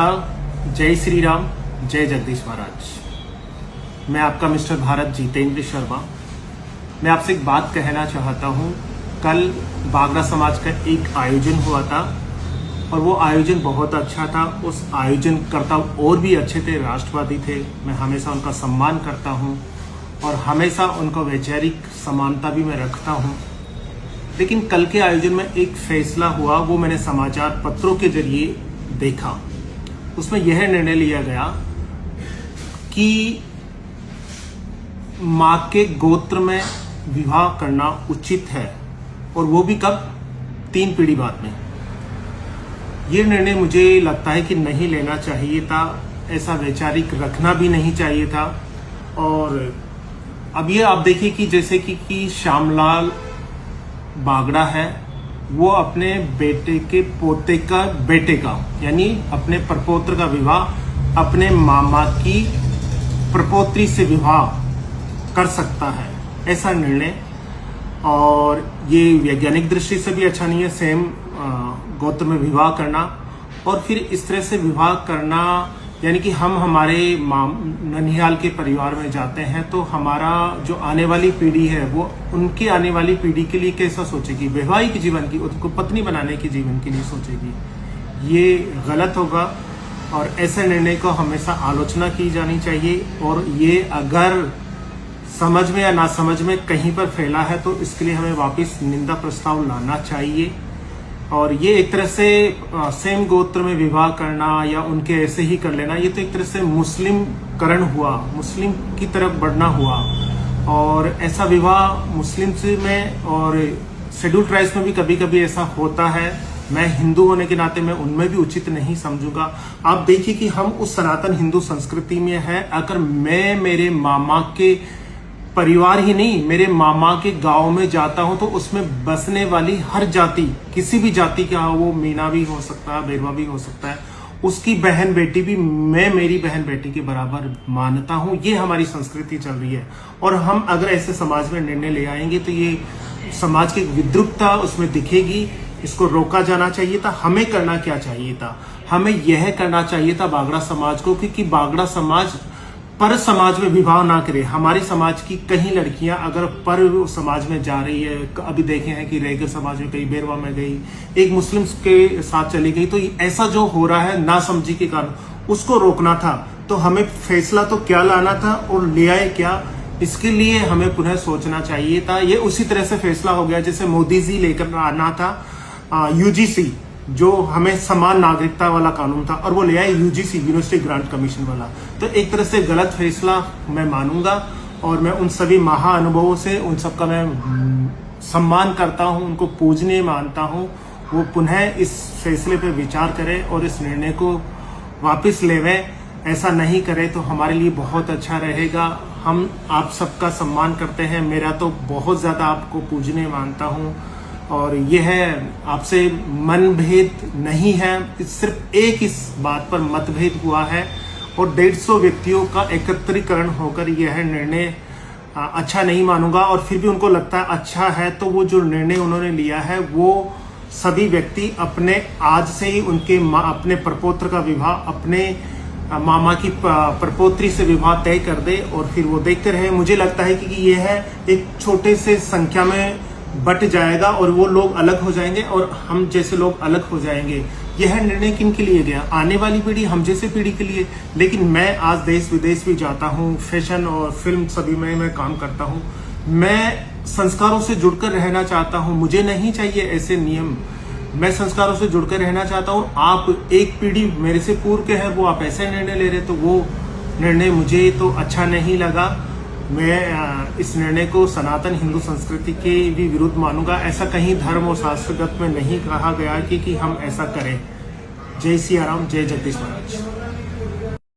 जय श्री राम, जय जगदीश महाराज। मैं आपका मिस्टर भारत जितेंद्र शर्मा। मैं आपसे एक बात कहना चाहता हूँ। कल बागड़ा समाज का एक आयोजन हुआ था और वो आयोजन बहुत अच्छा था। उस आयोजन करता और भी अच्छे थे, राष्ट्रवादी थे। मैं हमेशा उनका सम्मान करता हूँ और हमेशा उनका वैचारिक समानता भी मैं रखता हूँ। लेकिन कल के आयोजन में एक फैसला हुआ, वो मैंने समाचार पत्रों के जरिए देखा। उसमें यह निर्णय लिया गया कि मां के गोत्र में विवाह करना उचित है, और वो भी कब? 3 पीढ़ी बाद में। ये निर्णय मुझे लगता है कि नहीं लेना चाहिए था, ऐसा वैचारिक रखना भी नहीं चाहिए था। और अब ये आप देखिए कि जैसे कि श्यामलाल बागड़ा है, वो अपने बेटे के पोते का बेटे का यानी अपने प्रपोत्र का विवाह अपने मामा की प्रपोत्री से विवाह कर सकता है, ऐसा निर्णय। और ये वैज्ञानिक दृष्टि से भी अच्छा नहीं है, सेम गोत्र में विवाह करना और फिर इस तरह से विवाह करना। यानी कि हम हमारे ननिहाल के परिवार में जाते हैं तो हमारा जो आने वाली पीढ़ी है वो उनकी आने वाली पीढ़ी के लिए कैसा सोचेगी, वैवाहिक जीवन की, उसको पत्नी बनाने के जीवन के लिए सोचेगी। ये गलत होगा और ऐसे निर्णय को हमेशा आलोचना की जानी चाहिए। और ये अगर समझ में या ना समझ में कहीं पर फैला है तो इसके लिए हमें वापस निंदा प्रस्ताव लाना चाहिए। और ये एक तरह से सेम गोत्र में विवाह करना या उनके ऐसे ही कर लेना, ये तो एक तरह से मुस्लिमकरण हुआ, मुस्लिम की तरफ बढ़ना हुआ। और ऐसा विवाह मुस्लिम में और शेड्यूल ट्राइब्स में भी कभी कभी ऐसा होता है। मैं हिंदू होने के नाते मैं उनमें भी उचित नहीं समझूंगा। आप देखिए कि हम उस सनातन हिंदू संस्कृति में है। अगर मैं मेरे मामा के परिवार ही नहीं, मेरे मामा के गांव में जाता हूं तो उसमें बसने वाली हर जाति, किसी भी जाति का, वो मीना भी हो सकता है, बेरवा भी हो सकता है, उसकी बहन बेटी भी मैं मेरी बहन बेटी के बराबर मानता हूं। ये हमारी संस्कृति चल रही है। और हम अगर ऐसे समाज में निर्णय ले आएंगे तो ये समाज की विद्रुपता उसमें दिखेगी। इसको रोका जाना चाहिए था। हमें करना क्या चाहिए था? हमें यह करना चाहिए था बागड़ा समाज को, क्योंकि बागड़ा समाज पर समाज में विवाह ना करे। हमारी समाज की कई लड़कियां अगर पर समाज में जा रही है, अभी देखे हैं कि रैगर समाज में गई, बेरवा में गई, एक मुस्लिम के साथ चली गई, तो ऐसा जो हो रहा है नासमझी के कारण, उसको रोकना था। तो हमें फैसला तो क्या लाना था और ले आए क्या, इसके लिए हमें पुनः सोचना चाहिए था। ये उसी तरह से फैसला हो गया जैसे मोदी जी लेकर आना था यूजीसी, जो हमें समान नागरिकता वाला कानून था, और वो ले आए यूजीसी, यूनिवर्सिटी ग्रांट कमीशन वाला। तो एक तरह से गलत फैसला मैं मानूंगा और मैं उन सभी महाअनुभवों से उन सबका मैं सम्मान करता हूं, उनको पूजनीय मानता हूं। वो पुनः इस फैसले पर विचार करें और इस निर्णय को वापस लेवें। ऐसा नहीं करे तो हमारे लिए बहुत अच्छा रहेगा। हम आप सबका सम्मान करते हैं, मेरा तो बहुत ज्यादा आपको पूजनीय मानता हूं। और यह है, आपसे मनभेद नहीं है, सिर्फ एक इस बात पर मतभेद हुआ है और 150 व्यक्तियों का एकत्रीकरण होकर यह निर्णय अच्छा नहीं मानूंगा। और फिर भी उनको लगता है अच्छा है, तो वो जो निर्णय उन्होंने लिया है वो सभी व्यक्ति अपने आज से ही उनके अपने प्रपोत्र का विवाह अपने मामा की प्रपोत्री से विवाह तय कर दे और फिर वो देखते रहे। मुझे लगता है कि यह है एक छोटे से संख्या में बट जाएगा और वो लोग अलग हो जाएंगे और हम जैसे लोग अलग हो जाएंगे। यह निर्णय किन के लिए गया? आने वाली पीढ़ी, हम जैसे पीढ़ी के लिए। लेकिन मैं आज देश विदेश भी जाता हूँ, फैशन और फिल्म सभी में मैं काम करता हूँ। मैं संस्कारों से जुड़कर रहना चाहता हूँ। मुझे नहीं चाहिए ऐसे नियम। मैं संस्कारों से जुड़कर रहना चाहता हूँ। आप एक पीढ़ी मेरे से पूर्व के हैं, वो आप ऐसे निर्णय ले रहे, तो वो निर्णय मुझे तो अच्छा नहीं लगा। मैं इस निर्णय को सनातन हिंदू संस्कृति के भी विरुद्ध मानूंगा। ऐसा कहीं धर्म और शास्त्रगत में नहीं कहा गया कि हम ऐसा करें। जय सिया राम, जय जगदीश महाराज।